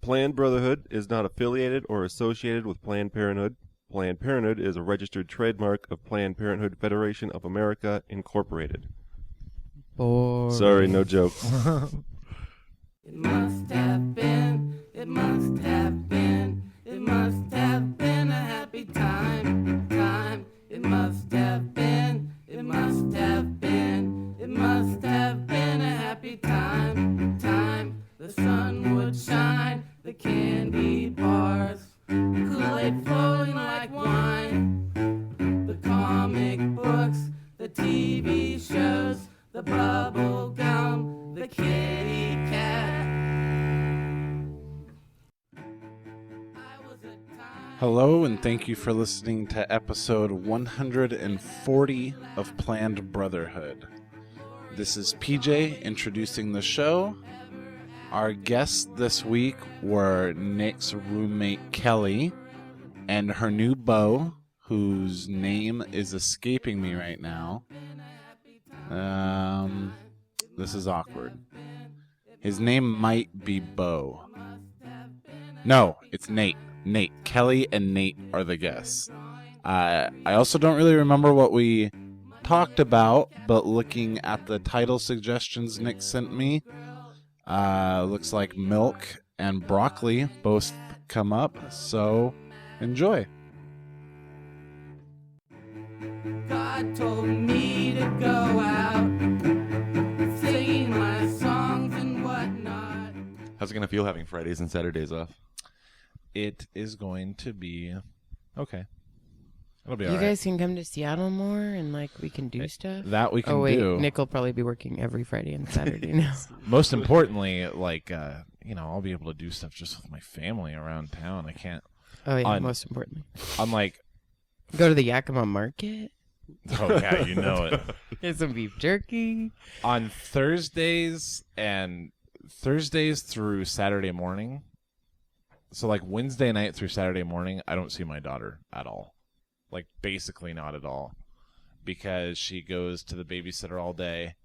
Planned Brotherhood is not affiliated or associated with Planned Parenthood. Planned Parenthood is a registered trademark of Planned Parenthood Federation of America, Incorporated. Boring. Sorry, no jokes. It must have been, it must have been, it must have been a happy time, time. It must have been, it must have been, it must have been a happy time, time. The sun would shine, the candy bars, Kool-Aid flowing like wine, the comic books, the TV shows, the bubble gum, the kitty cat. Hello, and thank you for listening to episode 140 of Planned Brotherhood. This is PJ introducing the show. Our guests this week were Nick's roommate Kelly and her new beau, whose name is escaping me right now. This is awkward. His name might be Bo. No, it's Nate. Nate. Kelly and Nate are the guests. I also don't really remember what we talked about, but looking at the title suggestions Nick sent me, looks like milk and broccoli both come up, so enjoy. God told me to go out, singing my songs and whatnot. How's it going to feel having Fridays and Saturdays off? It is going to be okay. It'll be You all right. guys can come to Seattle more and we can do stuff. That we can oh wait, do. Nick will probably be working every Friday and Saturday now. Most importantly, I'll be able to do stuff just with my family around town. I can't. Oh yeah, most importantly, Unlike. Go to the Yakima Market. Oh yeah, you know it. Get some beef jerky. On Thursdays through Saturday morning. So Wednesday night through Saturday morning, I don't see my daughter at all. Basically not at all. Because she goes to the babysitter all day,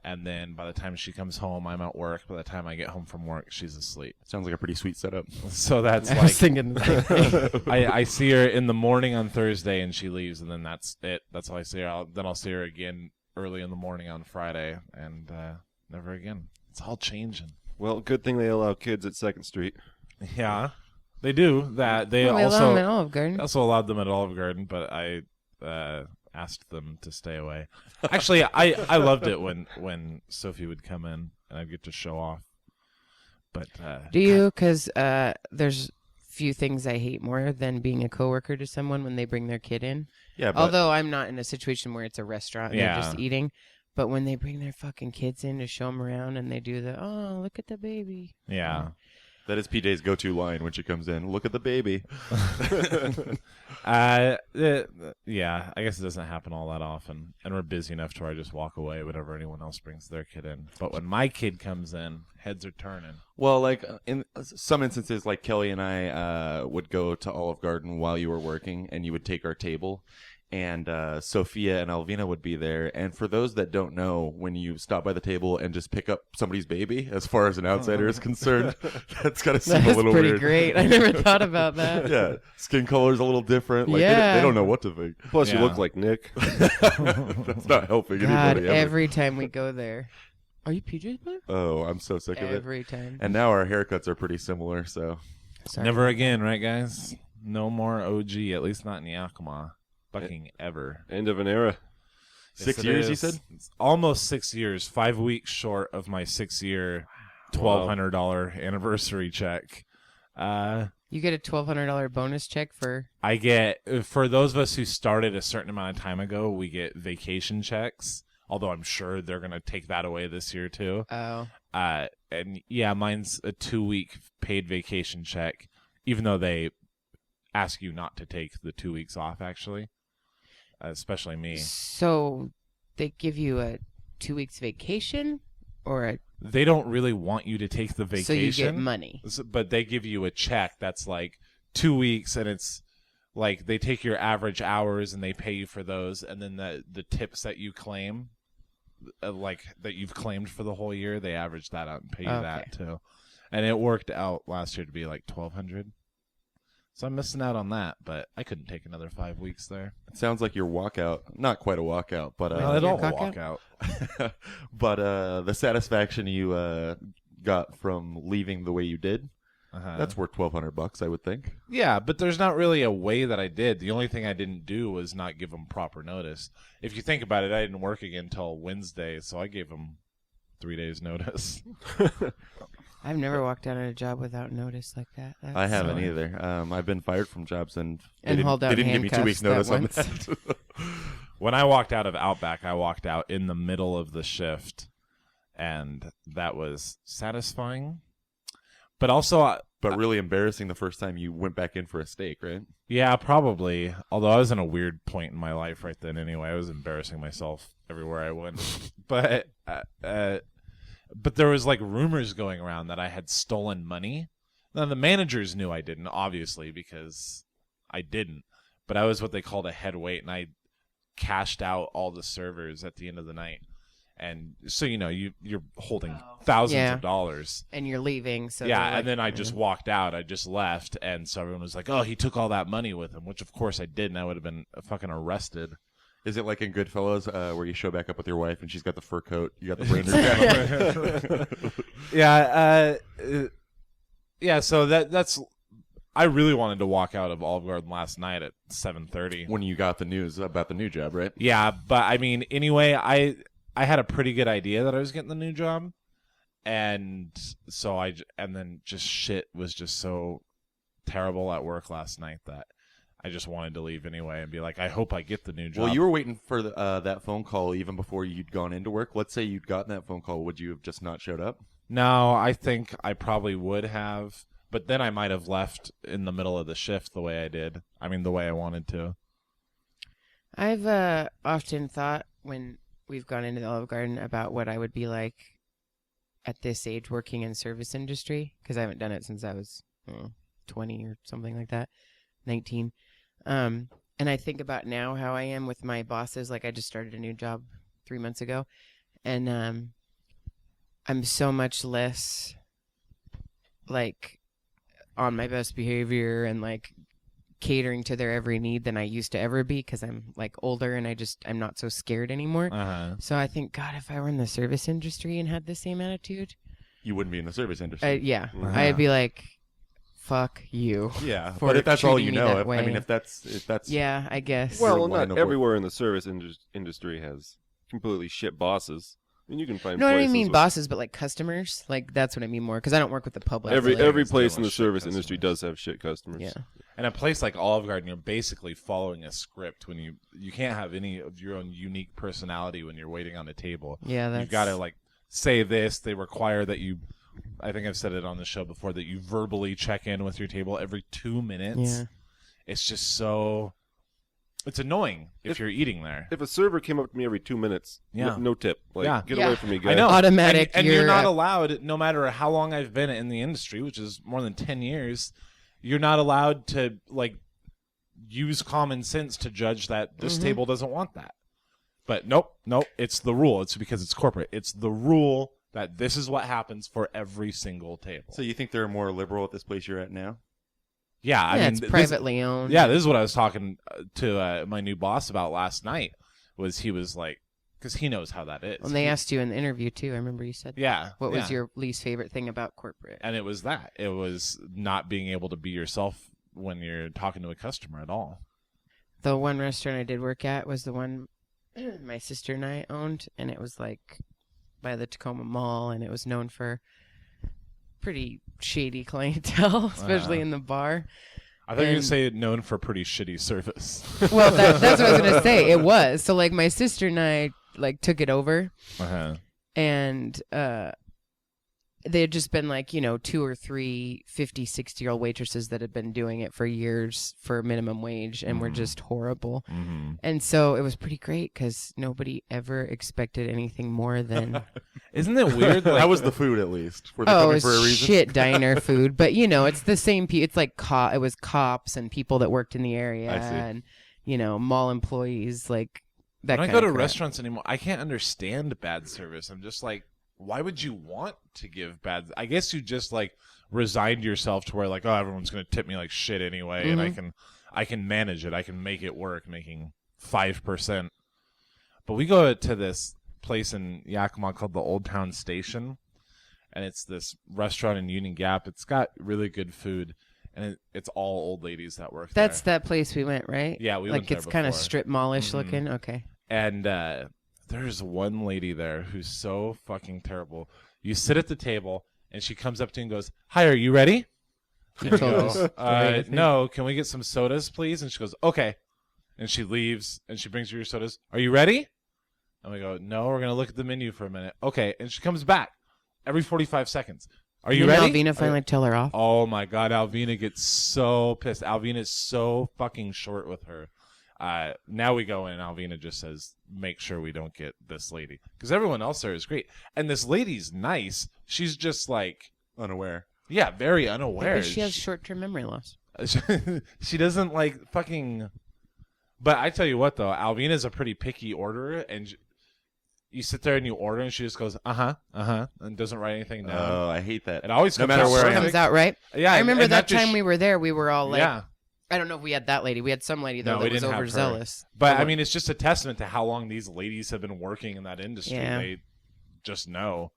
and then by the time she comes home, I'm at work. By the time I get home from work, she's asleep. Sounds like a pretty sweet setup. So that's I was thinking the same thing. I see her in the morning on Thursday, and she leaves, and then that's it. That's all I see her. Then I'll see her again early in the morning on Friday, and never again. It's all changing. Well, good thing they allow kids at 2nd Street. Yeah, they do that. They We allow also them at Olive Garden. also allowed them at Olive Garden, but I asked them to stay away. Actually, I loved it when Sophie would come in and I'd get to show off. But Do you? Because there's few things I hate more than being a coworker to someone when they bring their kid in. Yeah, but Although I'm not in a situation where it's a restaurant and Yeah. they're just eating. But when they bring their fucking kids in to show them around and they do the, oh, look at the baby. yeah. That is PJ's go-to line when she comes in. Look at the baby. Yeah, I guess it doesn't happen all that often, and we're busy enough to where I just walk away whenever anyone else brings their kid in. But when my kid comes in, heads are turning. Well, in some instances, Kelly and I would go to Olive Garden while you were working, and you would take our table. And Sophia and Alvina would be there. And for those that don't know, when you stop by the table and just pick up somebody's baby, as far as an outsider is concerned, that's got to seem That's a little pretty weird. great. I never thought about that. Yeah, skin color's a little different. Yeah. They don't know what to think. plus you Yeah. look like Nick. That's not helping God, anybody ever. every time we go there. Are you PJ's player? Oh, I'm so sick of it. Every time. And now our haircuts are pretty similar, so Sorry. Never again, right, guys? No more OG, at least not in Yakima. Fucking ever. End of an era. 6 Yes, it years, you is. said? It's almost 6 years. 5 weeks short of my 6-year $1,200 anniversary check. You get a $1,200 bonus check for. I get, for those of us who started a certain amount of time ago, we get vacation checks. Although I'm sure they're going to take that away this year too. Oh. And yeah, mine's a 2-week paid vacation check, even though they ask you not to take the 2 weeks off, actually. Especially me. So they give you a 2 weeks vacation or a. They don't really want you to take the vacation. So you get money. But they give you a check that's 2 weeks, and it's they take your average hours and they pay you for those, and then the tips that you claim, that you've claimed for the whole year, they average that out and pay you that too. And it worked out last year to be like 1,200. So I'm missing out on that, but I couldn't take another 5 weeks there. It sounds like your walkout, not quite a walkout, but Well, it your all cock walk out. but the satisfaction you got from leaving the way you did, that's worth $1,200, I would think. Yeah, but there's not really a way that I did. The only thing I didn't do was not give them proper notice. If you think about it, I didn't work again until Wednesday, so I gave them 3 days notice. I've never walked out on a job without notice like that. I haven't either. I've been fired from jobs and hauled out they didn't give me 2 weeks handcuffs notice that on once. that. When I walked out of Outback, I walked out in the middle of the shift, and that was satisfying. But also, But really embarrassing the first time you went back in for a steak, right? yeah, probably. Although I was in a weird point in my life right then anyway. I was embarrassing myself everywhere I went. But there was like rumors going around that I had stolen money. Now the managers knew I didn't, obviously, because I didn't. But I was what they called a head weight, and I cashed out all the servers at the end of the night. And so you're holding thousands of dollars. And you're leaving. So Yeah, they're like, and then I just walked out. I just left, and so everyone was like, "Oh, he took all that money with him," which of course I did, and I would have been fucking arrested. Is it like in Goodfellas where you show back up with your wife and she's got the fur coat, you got the Raiders hat on? Yeah. So that's. I really wanted to walk out of Olive Garden last night at 7:30 when you got the news about the new job, right? Yeah, but I mean, anyway, I had a pretty good idea that I was getting the new job, and so and then just shit was just so terrible at work last night that I just wanted to leave anyway and be like, I hope I get the new job. Well, you were waiting for that phone call even before you'd gone into work. Let's say you'd gotten that phone call. Would you have just not showed up? No, I think I probably would have, but then I might have left in the middle of the shift the way I did. I mean, the way I wanted to. I've often thought when we've gone into the Olive Garden about what I would be like at this age working in service industry, because I haven't done it since I was 20 or something like that, 19. And I think about now how I am with my bosses. Like I just started a new job 3 months ago, and I'm so much less like on my best behavior and like catering to their every need than I used to ever be, because I'm like older and I'm not so scared anymore. So I think, God, if I were in the service industry and had the same attitude, you wouldn't be in the service industry. Yeah, I'd be like, fuck you. Yeah, for but if that's all treating you me know, that way. if that's yeah, I guess. Well, your line not of everywhere in the service industry has completely shit bosses. I mean, you can find No, I places don't mean with- bosses, but like customers. Like that's what I mean more, because I don't work with the public. Every so, like, every They place don't in the shit service customers. industry does have shit customers. yeah. And a place like Olive Garden, you're basically following a script when you can't have any of your own unique personality when you're waiting on a table. Yeah, that's... You've got to like say this. They require that you, I think I've said it on the show before, that you verbally check in with your table every 2 minutes. Yeah. It's just so, it's annoying if you're eating there. If a server came up to me every 2 minutes, Yeah. no tip. Like, Yeah. get Yeah. away from me, guys. I know. Automatic, And you're you're not at- allowed, no matter how long I've been in the industry, which is more than 10 years, you're not allowed to like use common sense to judge that this table doesn't want that. But nope, it's the rule. It's because it's corporate. It's the rule that this is what happens for every single table. So you think they're more liberal at this place you're at now? yeah, I Yeah, mean, it's this- privately owned. Yeah, this is what I was talking to my new boss about last night. He was like, because he knows how that is. And they asked you in the interview too. I remember you said. Yeah. What was yeah. your least favorite thing about corporate? And it was that. It was not being able to be yourself when you're talking to a customer at all. The one restaurant I did work at was the one my sister and I owned, and it was like by the Tacoma Mall, and it was known for pretty shady clientele, especially in the bar. I thought you were going And- to say known for pretty shitty service. Well, that's what I was gonna say. It was so like my sister and I like took it over, Uh-huh. and they had just been like 2 or 3 50, 60-year-old waitresses that had been doing it for years for minimum wage and were just horrible. Mm-hmm. And so it was pretty great because nobody ever expected anything more than Isn't it weird? Like, That was the food, at least. Were they it coming was for a reason? shit diner food. But it's the same. It's like it was cops and people that worked in the area I see. and mall employees like that. when I kind go of to crap. restaurants anymore, I can't understand bad service. I'm just like, why would you want to give bad? I guess you just like resigned yourself to where like, oh, everyone's gonna tip me like shit anyway, and I can manage it. I can make it work, making 5%. But we go to this place in Yakima called the Old Town Station, and it's this restaurant in Union Gap. It's got really good food, and it's all old ladies that work That's there. that place we went, right? Yeah, we like went there it's kind of before. strip mallish looking. Okay. And there's one lady there who's so fucking terrible. You sit at the table, and she comes up to you and goes, "Hi, are you ready?" You told us. No, can we get some sodas, please? And she goes, "Okay." And she leaves, and she brings you your sodas. Are you ready? And we go, "No, we're going to look at the menu for a minute." Okay. And she comes back every 45 seconds. Are you Didn't ready? Alvina finally tell her off? Oh, my God. Alvina gets so pissed. Alvina is so fucking short with her. Now we go in, and Alvina just says, make sure we don't get this lady. Because everyone else there is great. And this lady's nice. She's just like, Unaware. yeah, very unaware. Maybe she has short-term memory loss. She doesn't like fucking. But I tell you what, though, Alvina's a pretty picky orderer, and you sit there and you order, and she just goes, and doesn't write anything down. Oh, I hate that. It always No comes matter out where I perfect. Comes out right. Yeah, I remember and that just- time we were there. We were all like, yeah. I don't know if we had that lady. We had some lady though No, we that was didn't have her. overzealous. But I mean, it's just a testament to how long these ladies have been working in that industry. Yeah. They just know.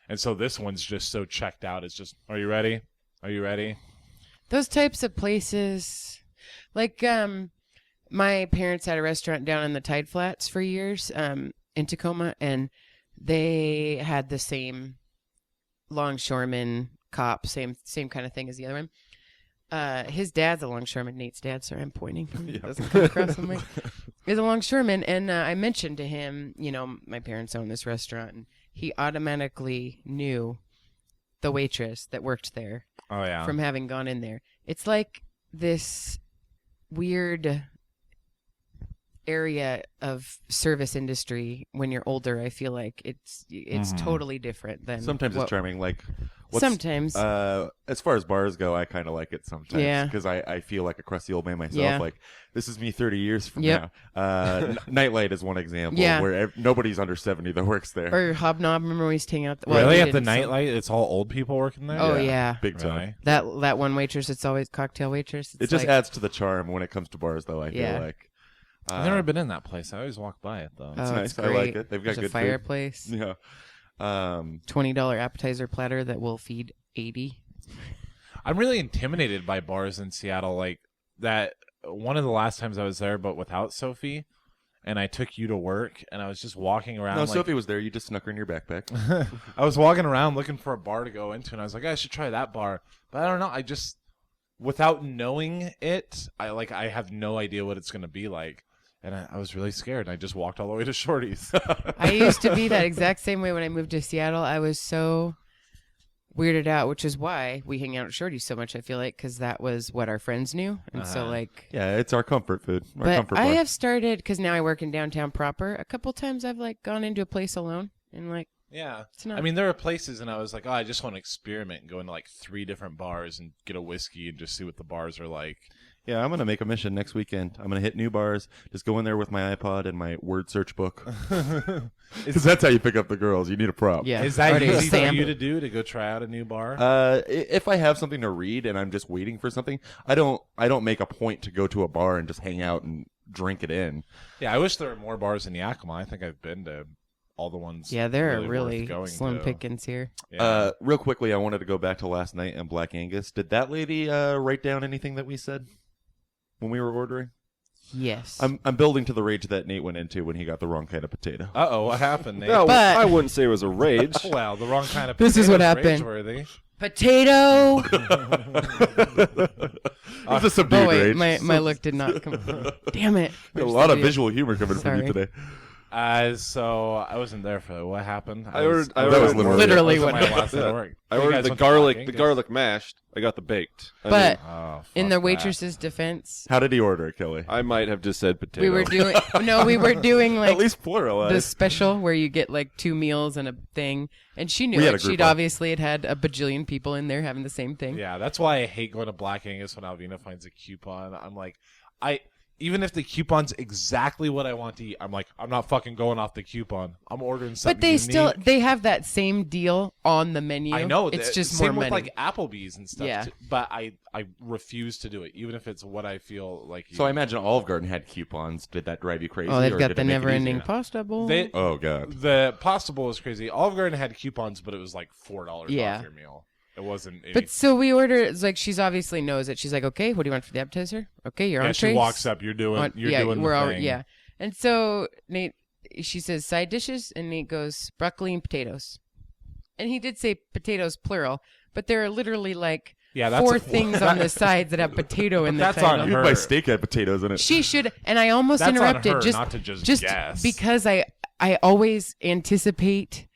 And so this one's just so checked out. It's just, are you ready? Are you ready? Those types of places, like my parents had a restaurant down in the Tide Flats for years in Tacoma, and they had the same longshoreman cop, same kind of thing as the other one. His dad's a longshoreman. Nate's dad. Sorry, I'm pointing. It doesn't come across on my. He's a longshoreman, and I mentioned to him, my parents own this restaurant, and he automatically knew the waitress that worked there Oh, yeah. from having gone in there. It's like this weird area of service industry when you're older. I feel like it's totally different than Sometimes what- it's charming. Like Sometimes. as far as bars go, I kind of like it sometimes. Yeah. Because I feel like a crusty old man myself. Yeah. Like, this is me 30 years from Yep. now. Nightlight is one example Yeah. where nobody's under 70 that works there. Or Hobnob. Remember we used to hang out. Really? we At the didn't, so- nightlight, it's all old people working there? Oh yeah. Big time. Really? That one waitress. It's always cocktail waitress. It It's just like, adds to the charm when it comes to bars, though, I Yeah. feel like. I've never been in that place. I always walk by it, though. Oh, It's nice. it's I like great. it. They've got There's good a food. fireplace. Yeah. $20 appetizer platter that will feed 80. I'm really intimidated by bars in Seattle. Like that, one of the last times I was there, but without Sophie, and I took you to work, and I was just walking around. No, like, Sophie was there. You just snuck her in your backpack. I was walking around looking for a bar to go into, and I was like, I should try that bar. But I don't know. I just, without knowing it, I have no idea what it's going to be like. And I was really scared. And I just walked all the way to Shorty's. I used to be that exact same way when I moved to Seattle. I was so weirded out, which is why we hang out at Shorty's so much, I feel like, because that was what our friends knew. And so, like... Yeah, it's our comfort food. Our But comfort I bar. have started, because now I work in downtown proper, a couple times I've, like, gone into a place alone and, like, Yeah. it's not... I mean, there are places, and I was like, oh, I just want to experiment and go into like 3 different bars and get a whiskey and just see what the bars are like. Yeah, I'm going to make a mission next weekend. I'm going to hit new bars, just go in there with my iPod and my word search book. Because that's how you pick up the girls. You need a prop. Yeah. Is that Already easy for Sam. you to do, to go try out a new bar? If I have something to read and I'm just waiting for something, I don't make a point to go to a bar and just hang out and drink it in. Yeah, I wish there were more bars in Yakima. I think I've been to all the ones. Yeah, there are worth really going slim to. pickings here. Yeah. Real quickly, I wanted to go back to last night and Black Angus. Did that lady write down anything that we said when we were ordering? Yes. I'm building to the rage that Nate went into when he got the wrong kind of potato. Uh-oh, what happened, Nate? No, But- I wouldn't say it was a rage. Well, the wrong kind of This is what potato's happened. rageworthy. Potato! It was a subdued Oh, wait, rage. my look did not come... Damn it. a lot of visual humor coming from you Sorry. today. So I wasn't there for what happened. I ordered That was literally that was what my last day at work. I You ordered guys the went to Black garlic, Angus? mashed. I got the baked. I But mean, Oh, in fuck the that. waitress's defense, How did he order it, Kelly? I might have just said potato. we were doing... No, we were doing, like... At least plural. the special where you get like 2 meals and a thing, and she knew We had it. a group She'd one. obviously had a bajillion people in there having the same thing. Yeah, that's why I hate going to Black Angus when Alvina finds a coupon. I'm like, even if the coupon's exactly what I want to eat, I'm like, I'm not fucking going off the coupon. I'm ordering something. But they unique. they have that same deal on the menu. I know it's that- just same more with money. like Applebee's and stuff. Yeah. Too, but I refuse to do it, even if it's what I feel like. So I imagine Olive Garden had coupons. Did that drive you crazy? Oh, they've or got did the it make it never-ending easier? pasta bowl. Oh god. The pasta bowl was crazy. Olive Garden had coupons, but it was like $4 Yeah. off your meal. It wasn't. But so we order. It's like she's obviously knows it. She's like, okay, what do you want for the appetizer? Okay, your yeah, entrees. she walks up. You're doing. You're yeah, doing we're the all thing. yeah. And so Nate, she says side dishes, and Nate goes broccoli and potatoes. And he did say potatoes plural, but there are literally like Yeah, that's four a- things on the sides that have potato in the That's title. on Even her. my steak had potatoes in it. She should, and I almost That's on interrupted her, just not to just guess. because I always anticipate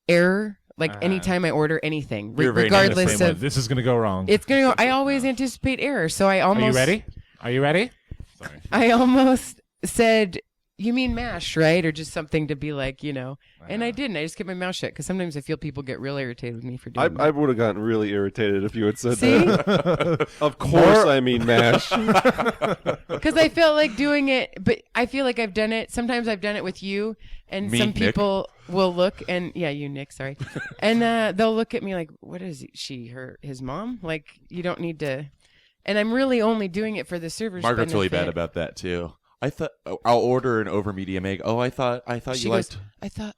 error. Like anytime I order anything, You're very nice. regardless Same way. of This is gonna go wrong. it's gonna go. I always anticipate error, so I almost. Are you ready? Are you ready? Sorry. I almost said, "You mean mash, right?" Or just something to be like, you know. And I didn't. I just kept my mouth shut because sometimes I feel people get real irritated with me for doing that. I would have gotten really irritated if you had said See? that. Of course, I mean mash. Because I felt like doing it, but I feel like I've done it. Sometimes I've done it with you, and Me, some Nick? people will look and you, Nick, sorry, and they'll look at me like, "What is she? His mom? Like you don't need to." And I'm really only doing it for the server's Margaret's really bad benefit. about that too. I thought I'll order an over medium egg. Oh, I thought She you goes, liked. I thought.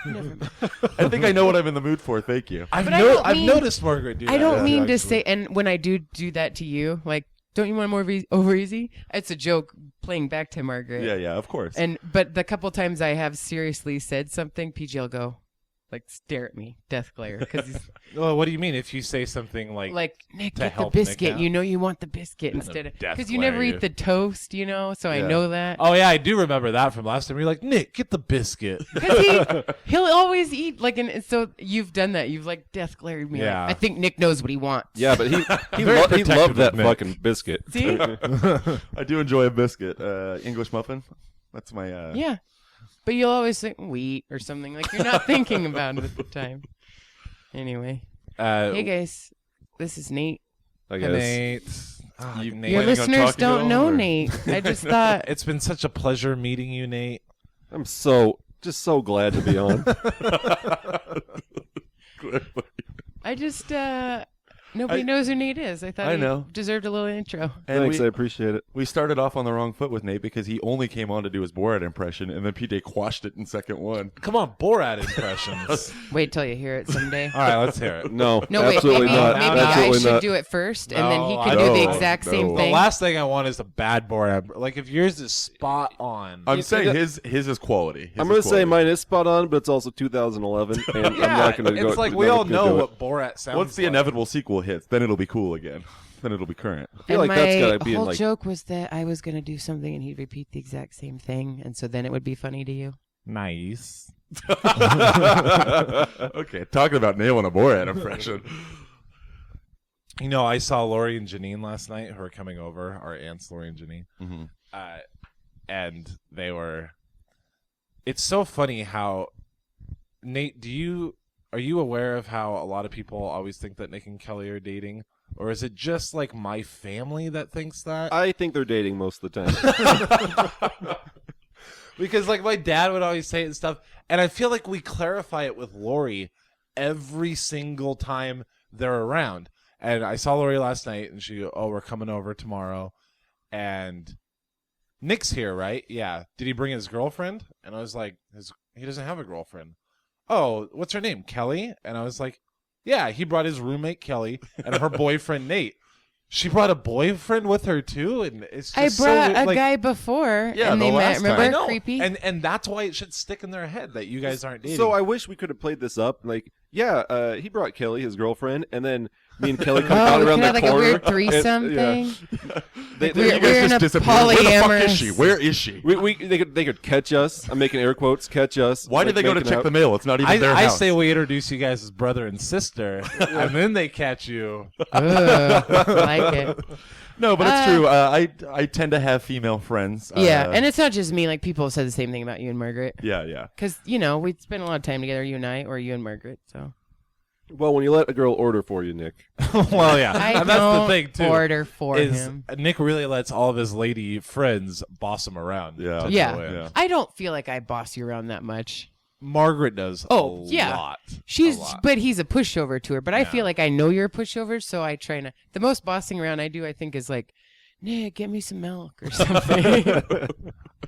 Never mind. I think I know what I'm in the mood for. Thank you. I've But I don't I've mean- noticed Margaret do that. I don't mean to actually. say, and when I do that to you, like, don't you want more over easy? It's a joke playing back to Margaret. Yeah, of course. But the couple times I have seriously said something, PG will go, like, stare at me, death glare, because he's Well, what do you mean if you say something like Nick, to get the help Nick biscuit. out? You know you want the biscuit instead of death because you glare never you. eat the toast, you know. So I Yeah. know that. Oh yeah, I do remember that from last time. You're like, Nick, get the biscuit. Because he'll always eat like and so you've done that. You've like death glared me. Yeah. Like, I think Nick knows what he wants. Yeah, but he Very he protective loved of that Nick. fucking biscuit. See? I do enjoy a biscuit. English muffin. That's my. Yeah. But you'll always say wheat or something like you're not thinking about it at the time. Anyway, hey guys, this is Nate. I guess. Nate. Ah, You- Nate. Your Planning on listeners talking to don't him, know or- Nate. I just thought It's been such a pleasure meeting you, Nate. I'm just so glad to be on. I just nobody knows who Nate is. I thought I he know. deserved a little intro. And Thanks, I we, appreciate it. we started off on the wrong foot with Nate because he only came on to do his Borat impression, and then PJ quashed it in second one. Come on, Borat impressions. Wait till you hear it someday. All right, let's hear it. No, No, wait, absolutely maybe, not. maybe I absolutely should not. do it first, and then he No, can I do the don't. exact No. same The The thing. last thing I want is a bad Borat. Like if yours is spot on. I'm You saying think his is quality. His I'm is going to say quality. mine is spot on, but it's also 2011, and I'm not going to go. it's like we never all gonna know do it. what Borat sounds Once the like. inevitable sequel hits, then it'll be cool again. Then it'll be current. I feel And like that's my gotta be in, whole like- joke was that I was gonna do something, and he'd repeat the exact same thing, and so then it would be funny to you. Nice. Okay, talking about nailing a Borat impression. You know, I saw Lori and Janine last night who are coming over, our aunts Lori and Janine. Mm-hmm. And they were it's so funny how Nate, are you aware of how a lot of people always think that Nick and Kelly are dating? Or is it just like my family that thinks that? I think they're dating most of the time. Because like my dad would always say it and stuff, and I feel like we clarify it with Lori every single time they're around. And I saw Lori last night, and she, we're coming over tomorrow, and Nick's here, right? Yeah. Did he bring his girlfriend? And I was like, he doesn't have a girlfriend. Oh, what's her name? Kelly? And I was like, yeah, he brought his roommate Kelly and her boyfriend Nate. She brought a boyfriend with her too, and it's just I so brought weird, a like, guy before, Yeah, and the they met. last time. Remember, I know. creepy. and that's why it should stick in their head that you guys aren't dating. So I wish we could have played this up. Like, yeah, he brought Kelly, his girlfriend, and then me and Kelly come down we around could have the like corner. a weird threesome and- yeah. thing. They, We're- You guys in just a disappeared. Where the fuck is polyamorous- she? Where is she? they could catch us. I'm making air quotes. Catch us. Why did they go to check the mail? It's not even their I house. say we introduce you guys as brother and sister, and then they catch you. Ugh, like it. No, but it's true. I tend to have female friends. Yeah, and it's not just me. Like people have said the same thing about you and Margaret. yeah. Because we spend a lot of time together, you and I, or you and Margaret. So Well, when you let a girl order for you, Nick. Well, yeah, I and that's don't the thing too. order for is him. Nick really lets all of his lady friends boss him around. Yeah. to Yeah. go in. Yeah. I don't feel like I boss you around that much. Margaret does. Oh, a yeah. lot. She's, A lot. but he's a pushover to her. But I Yeah. feel like I know you're a pushover, so I try not. The most bossing around I do, I think, is like, Nick, get me some milk or something.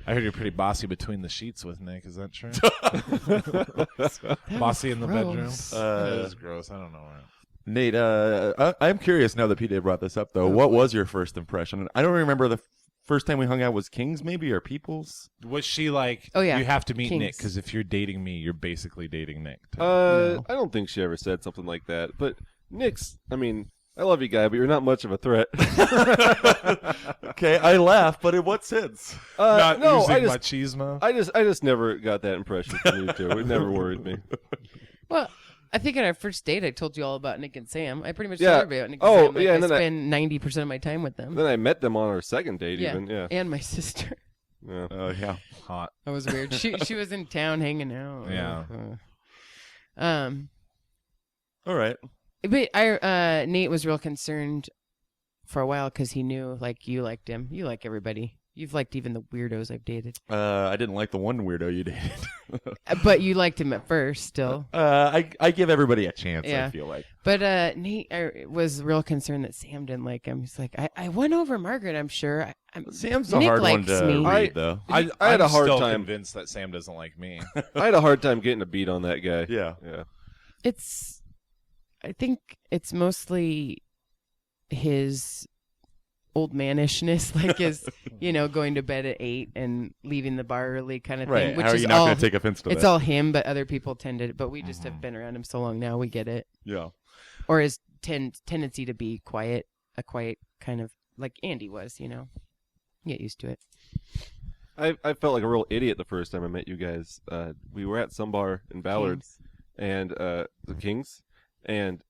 I heard you're pretty bossy between the sheets with Nick. Is that true? That Bossy was in the bedroom. gross. That is gross. I don't know. Nate, I'm curious now that PJ brought this up, though. What was your first impression? I don't remember the first time we hung out was Kings, maybe, or Peoples? Was she like? Oh, yeah. You have to meet Kings. Nick because if you're dating me, you're basically dating Nick. too. I don't think she ever said something like that. But Nick's, I mean, I love you, guy, but you're not much of a threat. Okay, I laugh, but in what sense? Not no, using I just, machismo. I just never got that impression from you two. It never worried me. Well, I think at our first date, I told you all about Nick and Sam. I pretty much Yeah. told everybody about Nick and Oh, Sam. Like, yeah, I and then I- spend 90% of my time with them. Then I met them on our second date, Yeah. even. Yeah. And my sister. Yeah. Oh, yeah. Hot. That was weird. She was in town hanging out. Yeah. All right. But Nate was real concerned for a while because he knew like you liked him. You like everybody. You've liked even the weirdos I've dated. I didn't like the one weirdo you dated. But you liked him at first still. I give everybody a chance, Yeah. I feel like. But Nate was real concerned that Sam didn't like him. He's like, I won over Margaret, I'm sure. Sam's a Nick hard one likes to me. read, though. I had a hard still time. convinced that Sam doesn't like me. I had a hard time getting a beat on that guy. Yeah. Yeah. I think it's mostly his old manishness, like his, going to bed at 8 and leaving the bar early kind of Right. thing. Which How are is you not all, going to take offense to it's that? all him, but other people tend to. But we just Mm-hmm. have been around him so long now, we get it. Yeah. Or his tendency to be quiet, a quiet kind of like Andy was, Get used to it. I felt like a real idiot the first time I met you guys. We were at some bar in Ballard, Kings. and the Kings, and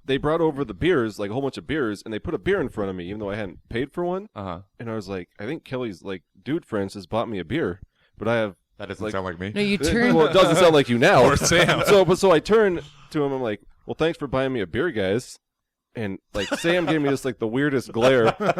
they brought over the beers, like a whole bunch of beers, and they put a beer in front of me, even though I hadn't paid for one. Uh-huh. And I was like, I think Kelly's like dude friends has bought me a beer, but I have. That doesn't Like- sound like me. No, you turn. Well, it doesn't sound like you now. Or Sam. So I turn to him. I'm like, well, thanks for buying me a beer, guys. And like Sam gave me just like the weirdest glare. Like,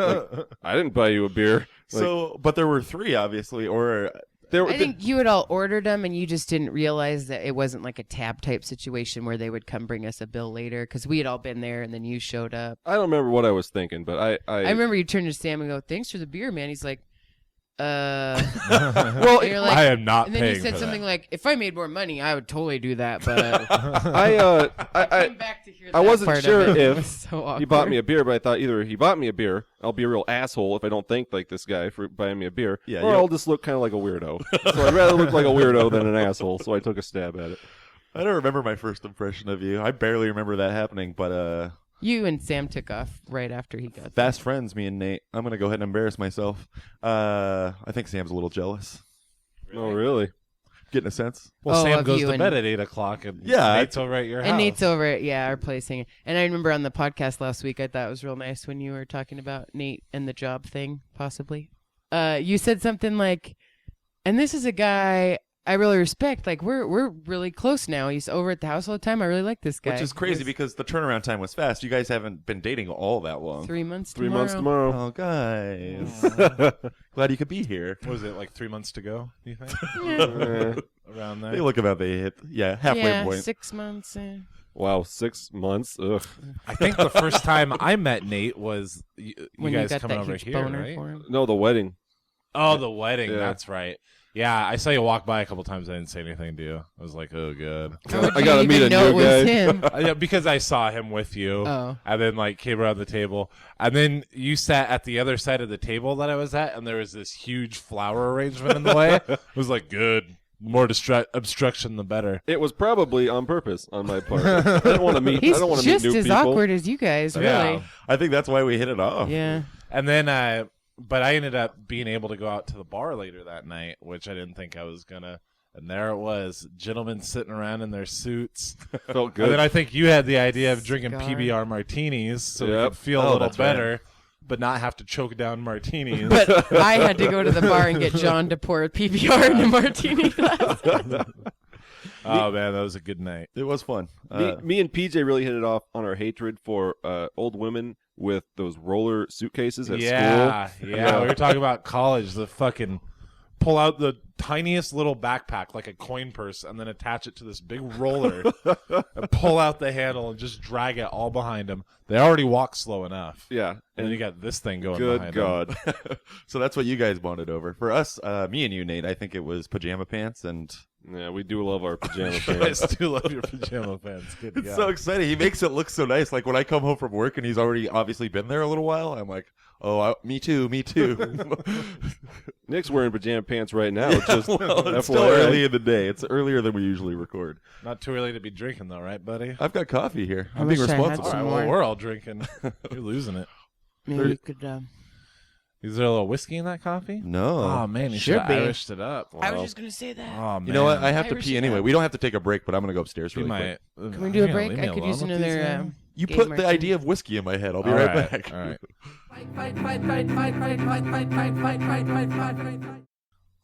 I didn't buy you a beer. Like, But there were three, obviously, or I think you had all ordered them, and you just didn't realize that it wasn't like a tab type situation where they would come bring us a bill later because we had all been there, and then you showed up. I don't remember what I was thinking, but I remember you turned to Sam and go, "Thanks for the beer, man." He's like, well, And you're like- I am not and then paying you said for something that. like, "If I made more money, I would totally do that." But I came back to hear I that wasn't part sure of it. It if was so he bought awkward. me a beer, but I thought either he bought me a beer, I'll be a real asshole if I don't thank like this guy for buying me a beer, Yeah, or you- I'll just look kind of like a weirdo. So I'd rather look like a weirdo than an asshole. So I took a stab at it. I don't remember my first impression of you. I barely remember that happening, but You and Sam took off right after he got there. fast friends, me and Nate. I'm going to go ahead and embarrass myself. I think Sam's a little jealous. Oh, really? Getting a sense? Well, Oh, Sam of goes you to and- bed at 8:00, and Yeah, Nate's over at your house. And Nate's over at, our place hanging. And I remember on the podcast last week, I thought it was real nice when you were talking about Nate and the job thing, possibly. You said something like, and this is a guy I really respect. Like, we're really close now. He's over at the house all the time. I really like this guy. Which is crazy It was because the turnaround time was fast. You guys haven't been dating all that long. 3 months 3 months tomorrow. Oh, guys. Glad you could be here. What was it, like 3 months to go, do you think? Eh. Around They there? look about they hit, halfway Yeah, point. 6 months. Wow, 6 months. Ugh. I think the first time I met Nate was you When guys you got coming that over huge here, boner right? for him. No, the wedding. Oh, the wedding. Yeah. That's right. Yeah, I saw you walk by a couple times. I didn't say anything to you. I was like, oh, good. How would I you gotta even meet a know new it was guy. him? Yeah, because I saw him with you. Oh. And then like came around the table, and then you sat at the other side of the table that I was at, and there was this huge flower arrangement in the way. It was like, good, more obstruction the better. It was probably on purpose on my part. I didn't want to meet. He's I don't want to meet just new as people. awkward as you guys, really. Yeah. I think that's why we hit it off. Yeah. And then, but I ended up being able to go out to the bar later that night, which I didn't think I was gonna. And there it was, gentlemen sitting around in their suits. Felt And good. then I think you had the idea of drinking Cigar. PBR martinis so we Yep. could feel Oh, a little that's right. better, but not have to choke down martinis. But I had to go to the bar and get John to pour a PBR in a martini glass. Oh man, that was a good night. It was fun. Me and PJ really hit it off on our hatred for old women with those roller suitcases at school. Yeah. We were talking about college. The fucking pull out the tiniest little backpack like a coin purse and then attach it to this big roller and pull out the handle and just drag it all behind them. They already walk slow enough. Yeah. And then you got this thing going Good behind God. them. So that's what you guys bonded over. For us, me and you, Nate, I think it was pajama pants, and Yeah, we do love our pajama You guys pants. do love your pajama pants. Good it's God. so exciting. He makes it look so nice. Like when I come home from work and he's already obviously been there a little while, I'm like, oh, me too. Nick's wearing pajama pants right now. Just Well, it's still FYI. early in the day. It's earlier than we usually record. Not too early to be drinking, though, right, buddy? I've got coffee here. I I'm being wish I had responsible. All right, some well, more. we're all drinking. You're losing it. Maybe we could. Is there a little whiskey in that coffee? No. Oh, man, you Should should have be. Irished it up. I was just gonna say that. Oh, man. You know what? I have to Irish pee it anyway. up. We don't have to take a break, but I'm going to go upstairs You really quick. might. Can we do a break? I could use another. You Game put the martini. idea of whiskey in my head. I'll be All right right, back. all right.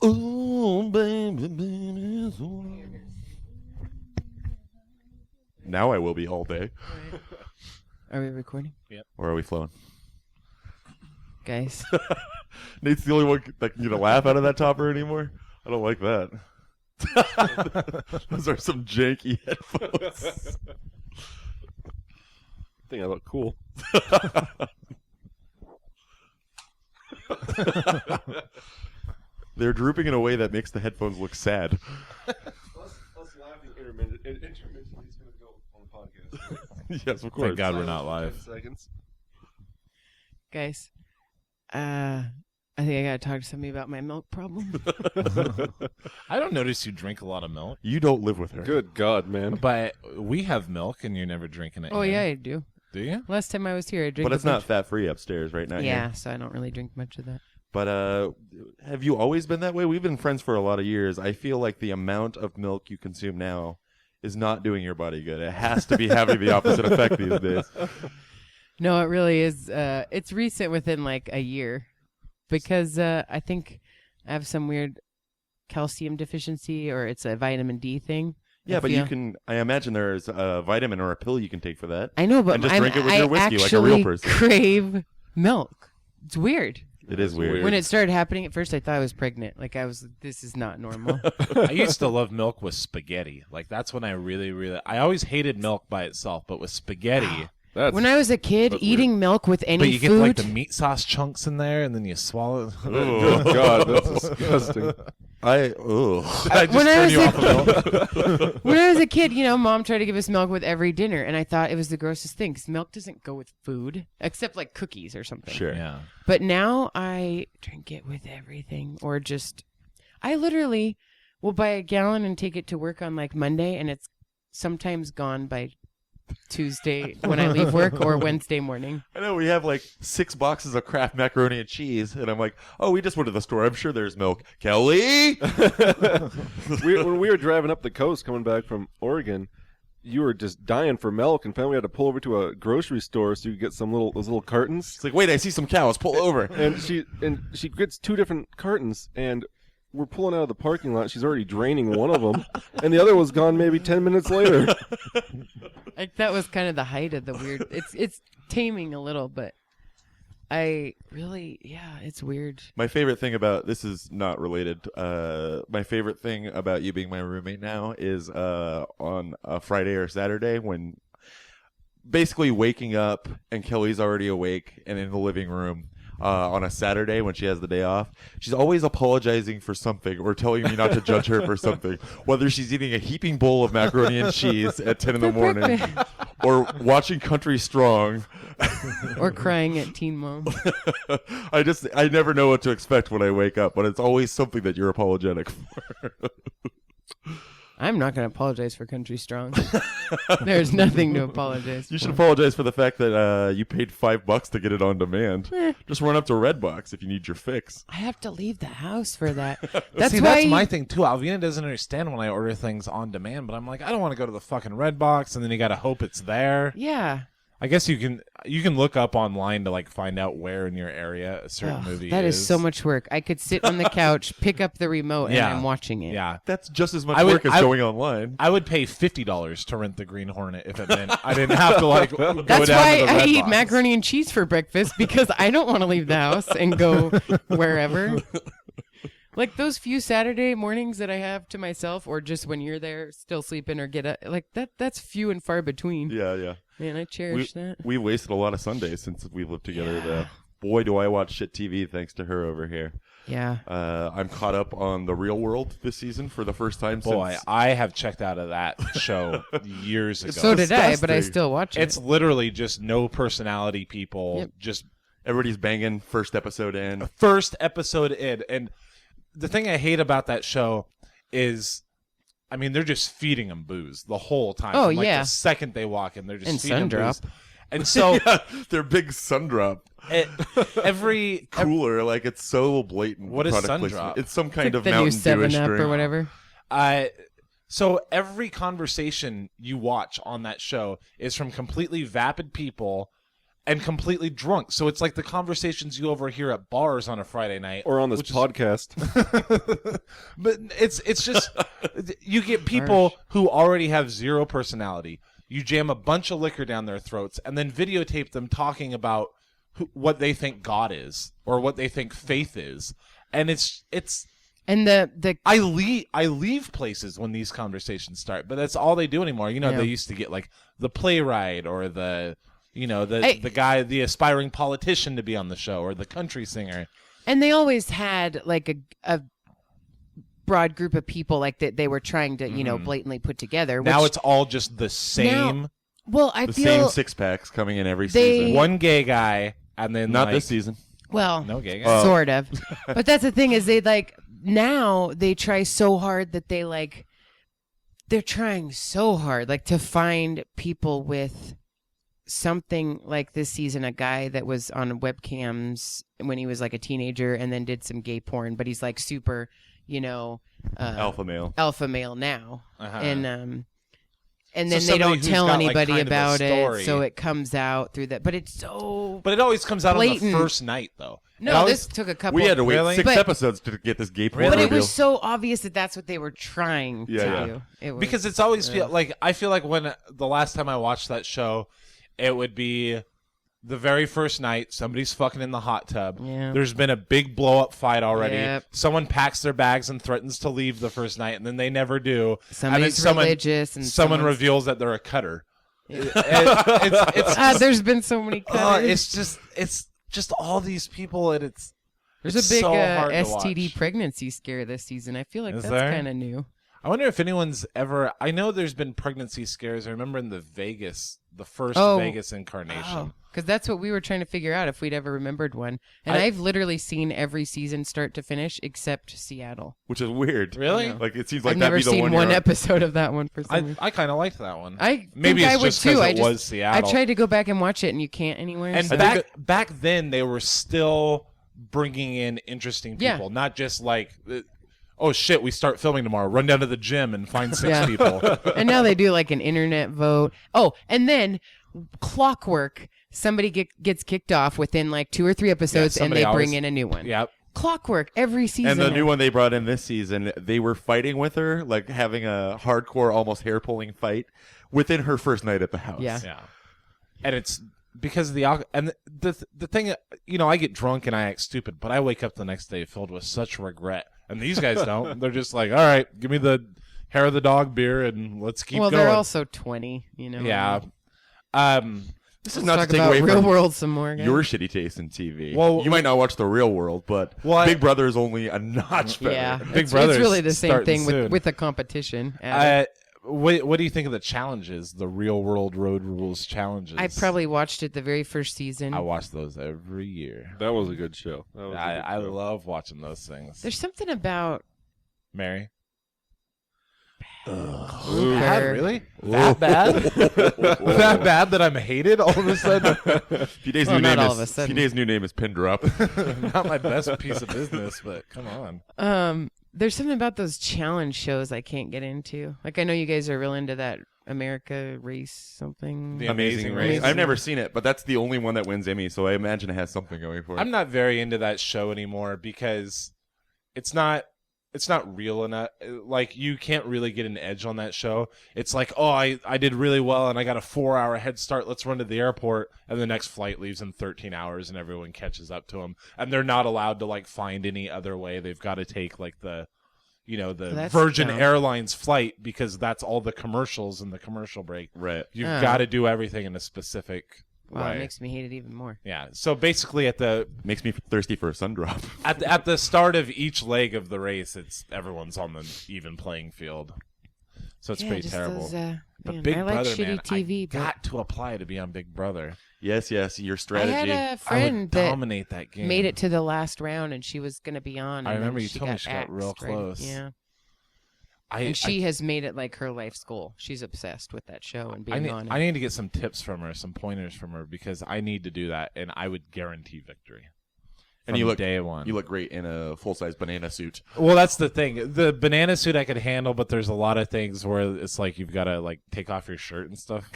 Ooh, baby, baby, so- Now I will be all day. Are we recording, Or are we flowing? guys? Nate's the only one that can get a laugh out of that topper anymore. I don't like that. Those are some janky headphones. I think I look cool. They're drooping in a way that makes the headphones look sad. Us laughing intermittently is going to go on the podcast. Yes, of course. Thank God we're not live. 10 seconds. Guys, I think I gotta talk to somebody about my milk problem. I don't notice you drink a lot of milk, You don't live with her. Good God, man. but we have milk and you're never drinking it. Oh here. yeah, I do. Do you? Last time I was here, I drank. But it's a not bunch. fat free upstairs right now. Yeah, so I don't really drink much of that. But have you always been that way? We've been friends for a lot of years. I feel like the amount of milk you consume now is not doing your body good. It has to be having the opposite effect these days. No, it really is. It's recent, within like a year, because I think I have some weird calcium deficiency, or it's a vitamin D thing. Yeah, I but you feel. can. I imagine there's a vitamin or a pill you can take for that. I know, but And just I'm- drink it with I your whiskey like a actually real person. crave milk. It's weird. It is weird. When it started happening, at first I thought I was pregnant. Like this is not normal. I used to love milk with spaghetti. Like that's when I really. I always hated milk by itself, but with spaghetti. That's When I was a kid, That's eating milk with any But you get food. like the meat sauce chunks in there, and then you swallow it. good God, that's disgusting. I just when I turn was you a- off of milk. When I was a kid, Mom tried to give us milk with every dinner, and I thought it was the grossest thing because milk doesn't go with food except like cookies or something. sure. Yeah. But now I drink it with everything, or just I literally will buy a gallon and take it to work on like Monday, and it's sometimes gone by Tuesday when I leave work or Wednesday morning. I know we have like 6 boxes of Kraft macaroni and cheese, and I'm like, oh, we just went to the store. I'm sure there's milk. Kelly. When we were driving up the coast coming back from Oregon, you were just dying for milk, and finally we had to pull over to a grocery store so you could get those little cartons. It's like, wait, I see some cows. Pull over. And she gets 2 different cartons, and we're pulling out of the parking lot. She's already draining one of them, and the other was gone maybe 10 minutes later. Like that was kind of the height of the weird. It's taming a little, but I really, it's weird. My favorite thing about this is not related. My favorite thing about you being my roommate now is on a Friday or Saturday when basically waking up and Kelly's already awake and in the living room. On a Saturday when she has the day off, she's always apologizing for something or telling me not to judge her for something. Whether she's eating a heaping bowl of macaroni and cheese at 10 in the morning or watching Country Strong. Or crying at Teen Mom. I never know what to expect when I wake up, but it's always something that you're apologetic for. I'm not going to apologize for Country Strong. There's nothing to apologize You for. should apologize for the fact that you paid $5 to get it on demand. Just run up to Redbox if you need your fix. I have to leave the house for that. That's See, why that's my thing too. Alvina doesn't understand when I order things on demand, but I'm like, I don't want to go to the fucking Redbox, and then you got to hope it's there. Yeah. I guess you can look up online to like find out where in your area a certain movie That is so much work. I could sit on the couch, pick up the remote, and I'm watching it. Yeah. That's just as much work as going online. I would pay $50 to rent the Green Hornet if it meant I didn't have to like go That's down why to the I Red eat Box. macaroni and cheese for breakfast, because I don't want to leave the house and go wherever. Like those few Saturday mornings that I have to myself, or just when you're there still sleeping or get up, like that's few and far between. Yeah. Man, I cherish that. We wasted a lot of Sundays since we've lived together. Though. Boy, do I watch shit TV thanks to her over here. Yeah. I'm caught up on The Real World this season for the first time Boy, since... I have checked out of that show years ago. So did I, but I disgusting. still watch it. It's literally just no personality people. Yep. Just Everybody's banging first episode in. first episode in. And the thing I hate about that show is, I mean, they're just feeding them booze the whole time. Oh, From, like, yeah. the second they walk in, they're just And feeding them Sundrop. booze. And so Their big sun drop every cooler, like it's so blatant. What is product sun placement. drop? It's some It's kind like of the new Mountain 7 Dewish Up drink. or whatever. So every conversation you watch on that show is from completely vapid people and completely drunk. So it's like the conversations you overhear at bars on a Friday night. Or on this podcast. But it's just you get people who already have zero personality. You jam a bunch of liquor down their throats and then videotape them talking about what they think God is or what they think faith is. And it's And the I leave places when these conversations start, but that's all they do anymore. You know, Yeah. they used to get like the playwright or the Hey. the guy, the aspiring politician to be on the show, or the country singer. and they always had like a broad group of people like that they were trying to, blatantly put together. Now which- it's all just the same well, I The feel same six packs coming in every They- season. one gay guy, and then Not like, this season. well, no gay guy. sort of. But that's the thing is they like now they try so hard that they're trying so hard like to find people with something like this season, a guy that was on webcams when he was like a teenager and then did some gay porn, but he's like super, Alpha male. alpha male now. Uh-huh. And So then they somebody don't who's tell got, like, anybody kind of a about story. it, so it comes out through that. But it's so But it always comes out on blatant. the first night, though. It no. always- This took a couple. We had to wait Really? 6 But- episodes to get this gay porn But it reveal. was so obvious that that's what they were trying Yeah, to yeah. do. It was, because it's always feel like I feel like when the last time I watched that show, it would be the very first night somebody's fucking in the hot tub. Yeah. There's been a big blow up fight already. Yep. Someone packs their bags and threatens to leave the first night, and then they never do. somebody's and then religious and someone someone's- reveals that they're a cutter. It's there's been so many cutters. it's just all these people, and it's There's it's a big so hard to STD watch. pregnancy scare this season. I feel like Is that's there? kind of new. I wonder if anyone's ever. I know there's been pregnancy scares. I remember in the first Oh. Vegas incarnation. Oh, because that's what we were trying to figure out if we'd ever remembered one. And I've literally seen every season start to finish except Seattle. Which is weird. Really? I know. Like it seems like I've that'd never be the seen one one you're- episode of that one for some reason. I kind of liked that one. I Maybe think it's I would just 'cause too. it was Seattle. I tried to go back and watch it, and you can't anywhere. And so- back then, they were still bringing in interesting Yeah. people, not just like, oh shit, we start filming tomorrow. Run down to the gym and find 6 Yeah. people. and now they do like an internet vote. Oh, and then Clockwork. Somebody gets kicked off within like 2 or 3 episodes, and somebody they bring always- in a new one. Yep. Clockwork every season. And the new one they brought in this season, they were fighting with her, like having a hardcore, almost hair-pulling fight within her first night at the house. Yeah. Yeah. And it's because of the alcohol. And the thing, I get drunk and I act stupid, but I wake up the next day filled with such regret. And these guys don't. They're just like, all right, give me the hair of the dog beer and let's keep well, going. they're also 20. Yeah. This is Let's not talk to take about away real from world some more. Guys. your shitty taste in TV. Well, you might not watch The Real World, but Well, Big Brother is only a notch better. yeah, Big it's Brother's really the same starting thing soon. with the competition. added. What do you think of the challenges, the Real World Road Rules challenges? I probably watched it the very first season. I watch those every year. That was a good show. That was a good I show. love watching those things. There's something about Mary? Looper. Bad, really? That bad? That bad that I'm hated all of a sudden? P-Day's Well, new not name all of a is sudden. P-Day's new name is Pin Drop. Not my best piece of business, but come on. There's something about those challenge shows I can't get into. Like I know you guys are real into that America race something. The Amazing Race. Race. I've never seen it, but that's the only one that wins Emmy, so I imagine it has something going for it. I'm not very into that show anymore because it's not real enough. Like, you can't really get an edge on that show. It's like, oh, I did really well and I got a 4-hour head start. Let's run to the airport. And the next flight leaves in 13 hours and everyone catches up to them. And they're not allowed to like find any other way. They've got to take like the That's Virgin dumb. Airlines flight because that's all the commercials in the commercial break. Right. You've Oh. got to do everything in a specific Wow, way. it makes me hate it even more. Yeah. So basically at the Makes me thirsty for a sun drop. at the start of each leg of the race, everyone's on the even playing field. So it's Yeah, pretty just terrible. those, But man, Big I like Brother, shitty man, TV, I but got to apply to be on Big Brother. Yes, your I strategy. had a I would friend that dominate that game. made it to the last round, and she was going to be on. I and then remember you she told me got she got real axed, right? close. Yeah, I, and she has made it like her life's goal. She's obsessed with that show and being on it. I need to get some tips from her, some pointers from her, because I need to do that, and I would guarantee victory. And from you look day one. You look great in a full-size banana suit. Well, that's the thing. The banana suit I could handle, but there's a lot of things where it's like you've got to like take off your shirt and stuff.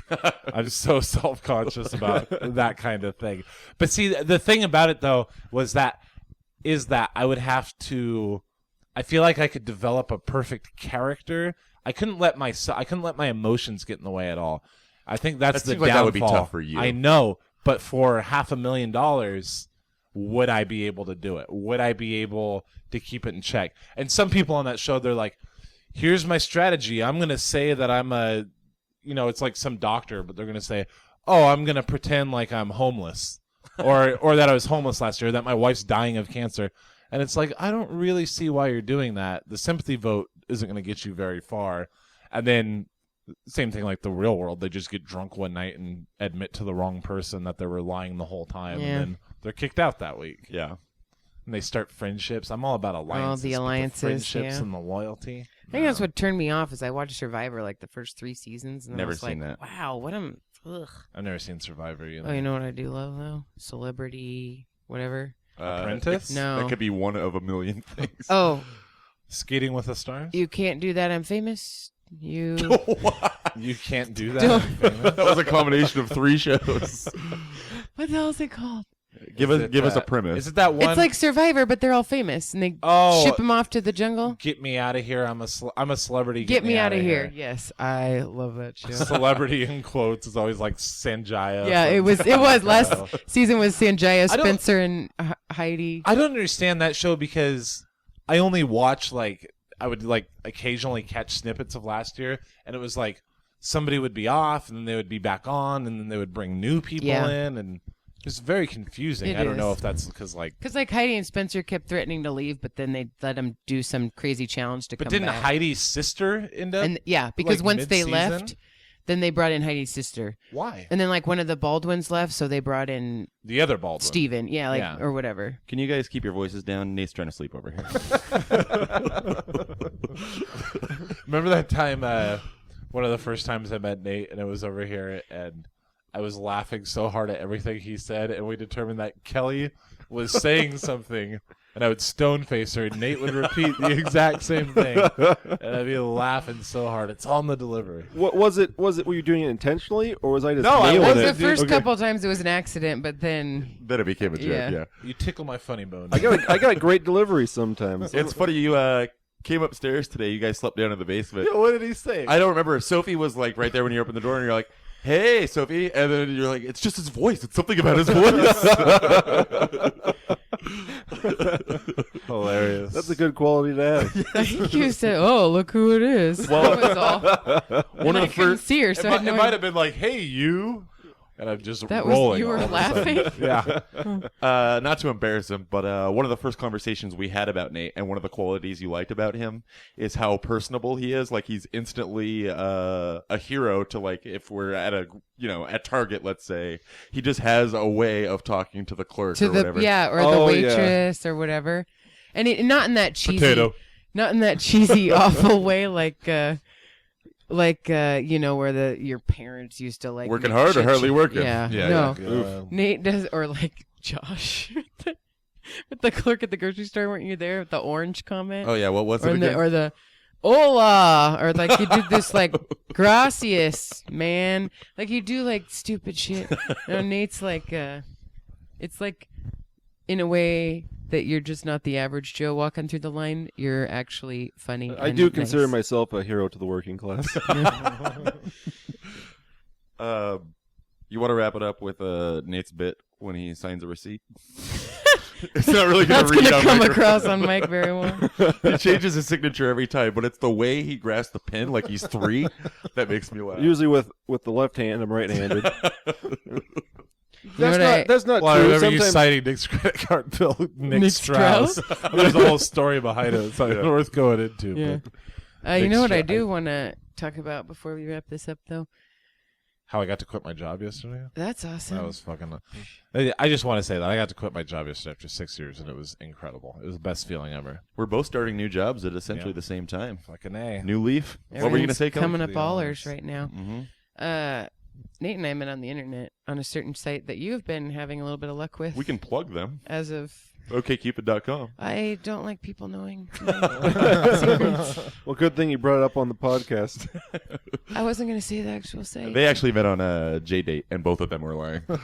I'm so self-conscious about that kind of thing. But see, the thing about it though is that I would have to. I feel like I could develop a perfect character. I couldn't let my emotions get in the way at all. I think that's That the seems like downfall. that would be tough for you. I know, but for $500,000. Would I be able to do it? Would I be able to keep it in check? And some people on that show, they're like, here's my strategy. I'm going to say that I'm it's like some doctor, but they're going to say, oh, I'm going to pretend like I'm homeless or that I was homeless last year, that my wife's dying of cancer. And it's like, I don't really see why you're doing that. The sympathy vote isn't going to get you very far. And then same thing like the real world. They just get drunk one night and admit to the wrong person that they were lying the whole time. Yeah. And then they're kicked out that week. Yeah. And they start friendships. I'm all about alliances. the but alliances, friendships yeah. and the loyalty. I think that's what turned me off. Is I watched Survivor like the first 3 seasons, and then Never I was seen like, that. wow, what am ugh. I've never seen Survivor either. Oh, you know what I do love though? Celebrity, whatever. Apprentice? No. That could be one of a million things. Oh, Skating with the Stars? you can't do that. I'm famous. You. You can't do Don't- that. That was a combination of 3 shows. What the hell is it called? Give us a premise. Is it that one? It's like Survivor, but they're all famous, and they Oh. ship them off to the jungle. Get me out of here. I'm a celebrity. Get me out of here. Yes, I love that show. Celebrity in quotes is always like Sanjaya. Yeah, from- it was last So- season was Sanjaya, I don't- Spencer, and Heidi. I don't understand that show because I only watch like I would like occasionally catch snippets of last year, and it was like somebody would be off, and then they would be back on, and then they would bring new people Yeah. in, and it's very confusing. It I don't know is. if that's because like. Because like Heidi and Spencer kept threatening to leave, but then they let them do some crazy challenge to But come didn't back. Heidi's sister end up? And yeah, because like, once they mid-season? left, then they brought in Heidi's sister, Why? and then like one of the Baldwins left, so they brought in The other Baldwin. Steven. Yeah, like Yeah. or whatever. Can you guys keep your voices down? Nate's trying to sleep over here. Remember that time? One of the first times I met Nate, and it was over here, and I was laughing so hard at everything he said, and we determined that Kelly was saying something, and I would stone face her, and Nate would repeat the exact same thing, and I'd be laughing so hard. It's all in the delivery. What was it? Were you doing it intentionally, or was I just No, I nailing wasn't. it? The first Okay. couple of times it was an accident, but then Then it became a joke, Yeah. yeah. You tickle my funny bone. I got great delivery sometimes. It's funny, you came upstairs today. You guys slept down in the basement. What did he say? I don't remember. Sophie was like right there when you opened the door, and you're like, "Hey, Sophie," and then you're like, "It's just his voice. It's something about his voice." Hilarious. That's a good quality to have. I think you said, "Oh, look who it is." That was all. One And of I the couldn't first. see her, so I It had no might idea. have been like, "Hey, you," and I'm just That was rolling. you were all of a sudden. laughing. Yeah. Not to embarrass him, but one of the first conversations we had about Nate, and one of the qualities you liked about him, is how personable he is. Like he's instantly a hero to like if we're at at Target, let's say, he just has a way of talking to the clerk To or the whatever. or Oh, the yeah. waitress or whatever, and not in that cheesy, Potato. not in that cheesy awful way like where your parents used to like Working make hard or shit- hardly working? Yeah, Yeah, no. Yeah. Nate does, or like Josh with the clerk at the grocery store. Weren't you there with the orange comment? Oh yeah, what was or it in the again? or the hola, or like you do this like gracias, man. Like you do like stupid shit. Nate's like, it's like in a way that you're just not the average Joe walking through the line. You're actually funny. I and do consider nice. myself a hero to the working class. You want to wrap it up with Nate's bit when he signs a receipt? It's not really going That's to read gonna on come microphone. across on mic very well. He changes his signature every time, but it's the way he grasps the pen like he's 3 that makes me laugh. Usually with the left hand, I'm right-handed. You know what That's not Well, I true. remember you Sometimes citing Nick's credit card bill, Nick Nick Strauss. There's a whole story behind it. It's not worth going into. Yeah. But You Nick know what I Strauss- do want to talk about before we wrap this up, though? How I got to quit my job yesterday. That's awesome. That was fucking. I just want to say that I got to quit my job yesterday after 6 years, and it was incredible. It was the best feeling ever. We're both starting new jobs at essentially Yeah. the same time. Fucking A. New leaf. What were you going to say, Kelly? Coming up The ballers honors. right now. Mm-hmm. Nate and I met on the internet on a certain site that you've been having a little bit of luck with. We can plug them. As of, OkCupid.com. I don't like people knowing my secrets. Well, good thing you brought it up on the podcast. I wasn't going to say the actual site. They actually met on a J-date, and both of them were lying. It's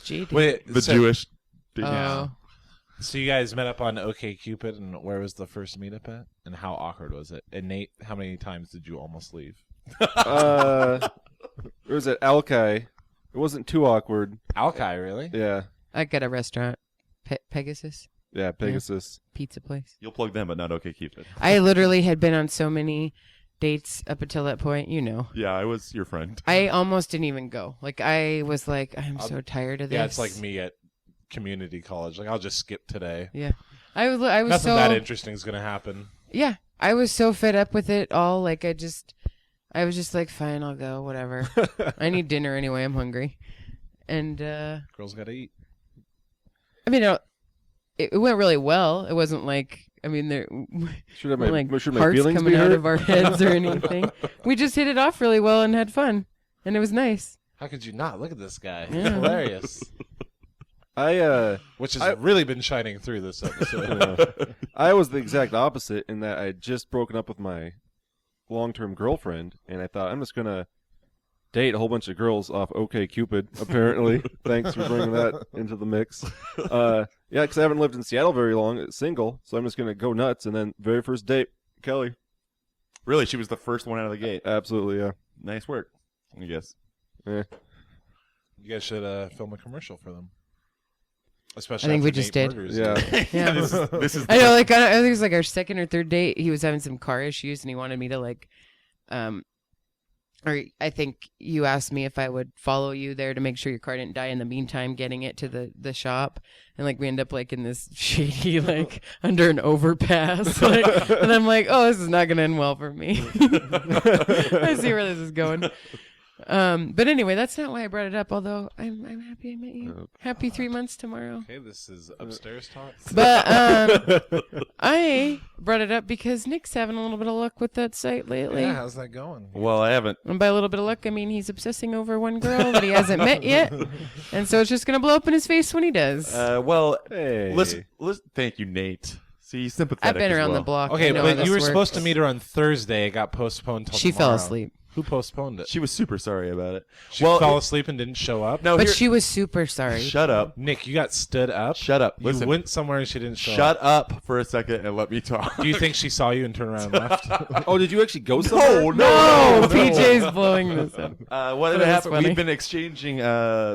JD. Wait, The so, Jewish. Oh. So you guys met up on OkCupid, and where was the first meetup at? And how awkward was it? And Nate, how many times did you almost leave? It was at Alki. It wasn't too awkward. Alki, really? Yeah. I got a restaurant. Pegasus Yeah, Pegasus. pizza place. You'll plug them, but not OkCupid. I literally had been on so many dates up until that point, you know. Yeah, I was your friend. I almost didn't even go. Like I was like, I'm so tired of this. Yeah, it's like me at community college. Like, I'll just skip today. Yeah, I was Nothing so that interesting is gonna happen. yeah. I was so fed up with it all. Like I was just like, fine, I'll go. Whatever. I need dinner anyway. I'm hungry. And Girls gotta eat. I mean, it went really well. It wasn't like there Should have weren't, my, like should my hearts feelings coming be out hurt? of our heads or anything. We just hit it off really well and had fun, and it was nice. How could you not? Look at this guy. Yeah. Hilarious. Which has really been shining through this episode. I was the exact opposite in that I had just broken up with my long-term girlfriend, and I thought I'm just gonna date a whole bunch of girls off OkCupid. Apparently, thanks for bringing that into the mix. Yeah, because I haven't lived in Seattle very long, single, so I'm just gonna go nuts. And then very first date, Kelly. Really, she was the first one out of the gate. Absolutely, yeah. Nice work, I guess. Eh. You guys should film a commercial for them. Especially I think after we just Nate did. murders Yeah. you. Yeah. This is. I know, like I think it was like our second or third date. He was having some car issues, and he wanted me to like, or I think you asked me if I would follow you there to make sure your car didn't die in the meantime, getting it to the shop, and like we end up like in this shady like under an overpass, like, and I'm like, oh, this is not gonna end well for me. I see where this is going. But anyway, that's not why I brought it up. Although I'm happy I met you. Happy 3 months tomorrow. Okay, this is upstairs talk. But I brought it up because Nick's having a little bit of luck with that site lately. Yeah, how's that going? Well, I haven't. And by a little bit of luck, I mean he's obsessing over one girl that he hasn't met yet, and so it's just gonna blow up in his face when he does. Well, Hey. listen. Thank you, Nate. See, he's sympathetic. I've been as around well. the block. Okay, I know how but this you were works. supposed to meet her on Thursday. It got postponed till She tomorrow. fell asleep, Who postponed it? She was super sorry about it. She well, fell asleep and didn't show up? No, but here- she was super sorry. Shut up. Nick, you got stood up? Shut up. You Listen. went somewhere and she didn't show up. Shut up for a second and let me talk. Do you think she saw you and turned around and left? Oh, did you actually go somewhere? No, PJ's blowing this up. What had That was happened? funny. We've been exchanging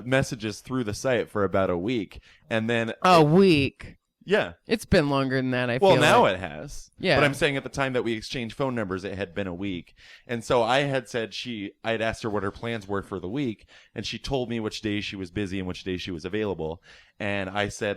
messages through the site for about a week, and then A week. yeah. It's been longer than that. I Well, feel now like. it has. Yeah. But I'm saying at the time that we exchanged phone numbers, it had been a week. And so I had said I'd asked her what her plans were for the week, and she told me which days she was busy and which days she was available. And I said,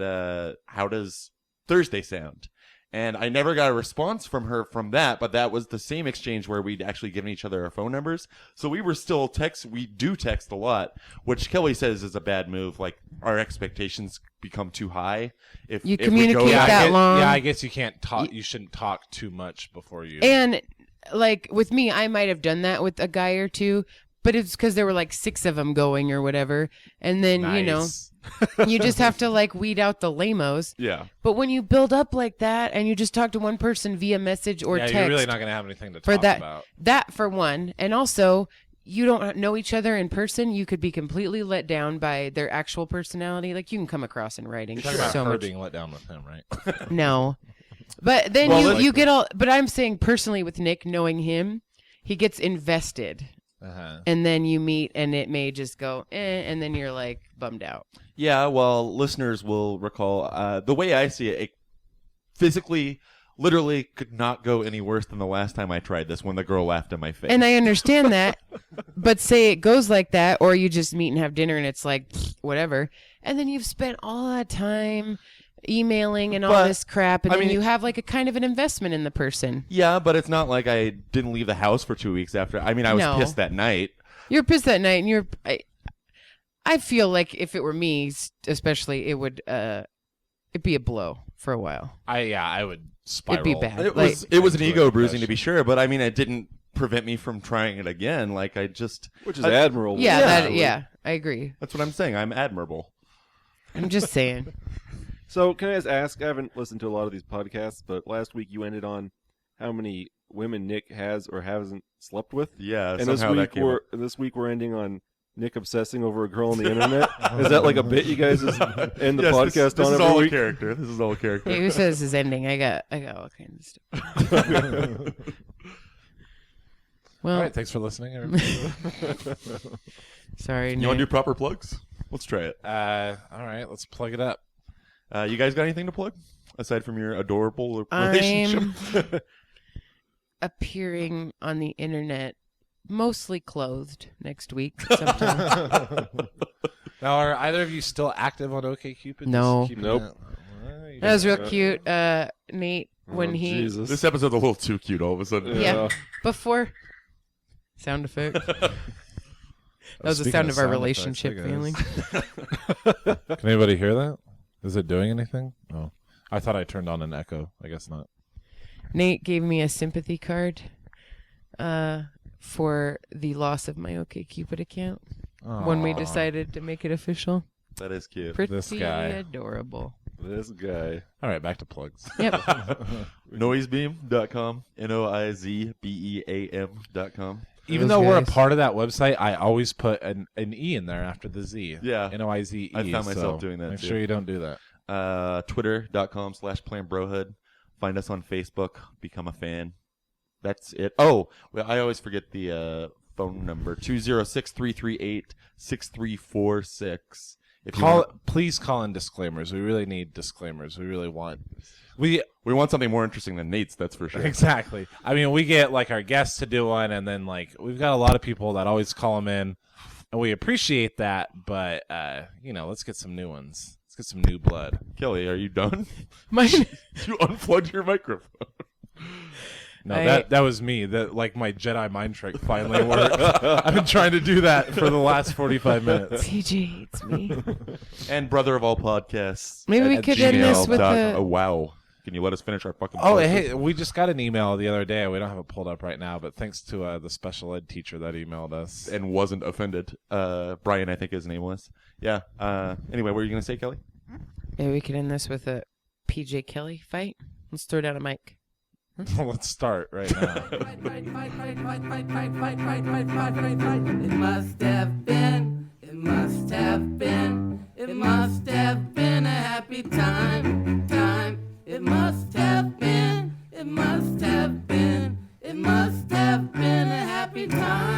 how does Thursday sound? And I never got a response from her from that, but that was the same exchange where we'd actually given each other our phone numbers. So we were still we do text a lot, which Kelly says is a bad move. Like our expectations become too high. If You if we communicate go that I long. Yeah, I guess you can't talk. You shouldn't talk too much before you. And like with me, I might have done that with a guy or two, but it's because there were like 6 of them going or whatever. And then, Nice. you just have to like weed out the lamos. Yeah. But when you build up like that and you just talk to one person via message or Yeah, text, you're really not going to have anything to for talk that, about. that for one. And also, you don't know each other in person. You could be completely let down by their actual personality. Like you can come across in writing You're talking about so her much. being let down with him, right? No. But then Well, you get all, but I'm saying personally with Nick, knowing him, he gets invested. Uh-huh. And then you meet and it may just go, and then you're like bummed out. Yeah, well, listeners will recall the way I see it, it physically, literally could not go any worse than the last time I tried this when the girl laughed in my face. And I understand that, but say it goes like that, or you just meet and have dinner and it's like, whatever. And then you've spent all that time emailing and all But, this crap, and I then mean, you have like a kind of an investment in the person. Yeah, but it's not like I didn't leave the house for 2 weeks after. I mean, I was No. pissed that night. You're pissed that night, and I feel like if it were me, especially, it would it'd be a blow for a while. I would spiral. It'd be bad. It was an into ego a bruising to be depression. sure, but I mean, it didn't prevent me from trying it again. Like I just, Which is admirable. Yeah, I agree. that's what I'm saying. I'm admirable. I'm just saying. So can I just ask? I haven't listened to a lot of these podcasts, but last week you ended on how many women Nick has or hasn't slept with. Yeah, And this somehow that week came up. we're ending on Nick obsessing over a girl on the internet. Is that like a bit you guys just end the Yes, podcast this on is every all week? a character. This is all a character. Hey, who says this is ending? I got all kinds of stuff. Well, All right, thanks for listening, everybody. sorry, You want to do Nick. proper plugs? Let's try it. All right, let's plug it up. You guys got anything to plug aside from your adorable relationship? I'm appearing on the internet, mostly clothed, next week sometime. Now, are either of you still active on OkCupid? No. Just keeping Nope. it- Well, you That was real Yeah. cute. Nate, when Oh, he Jesus. This episode's a little too cute all of a sudden. Yeah. before sound effect. That was the Speaking sound of our sound relationship effects, failing. Can anybody hear that? Is it doing anything? Oh, I thought I turned on an echo. I guess not. Nate gave me a sympathy card for the loss of my OkCupid account when we Aw. decided to make it official. That is cute. Pretty This guy. adorable. This guy. All right, back to plugs. Yep. Noisebeam.com. Noisebeam.com. Even Those though we're a guys. part of that website, I always put an E in there after the Z. Yeah. Noize. I found myself doing that Make too. sure you don't do that. Twitter.com/PlanBrohood. Find us on Facebook. Become a fan. That's it. Oh, well, I always forget the phone number. 206-338-6346. If you want, Please call in disclaimers. We really need disclaimers. We really want. We we want something more interesting than Nate's, that's for sure. exactly. I mean, we get like our guests to do one, and then like we've got a lot of people that always call them in, and we appreciate that. But let's get some new ones. Let's get some new blood. Kelly, are you done? My You unplugged your microphone. No, I- that was me. That like my Jedi mind trick finally worked. I've been trying to do that for the last 45 minutes. TJ hates me. And brother of all podcasts. Maybe we at could end this with gmail.com. a- Oh, wow. Can you let us finish our fucking Oh, plug? hey, we just got an email the other day. We don't have it pulled up right now, but thanks to the special ed teacher that emailed us. And wasn't offended. Brian, I think his name was. Yeah. Anyway, what were you going to say, Kelly? Maybe we could end this with a PJ Kelly fight. Let's throw down a mic. Let's start right now. It must have been, it must have been, it must have been a happy time. It must have been, it must have been, it must have been a happy time.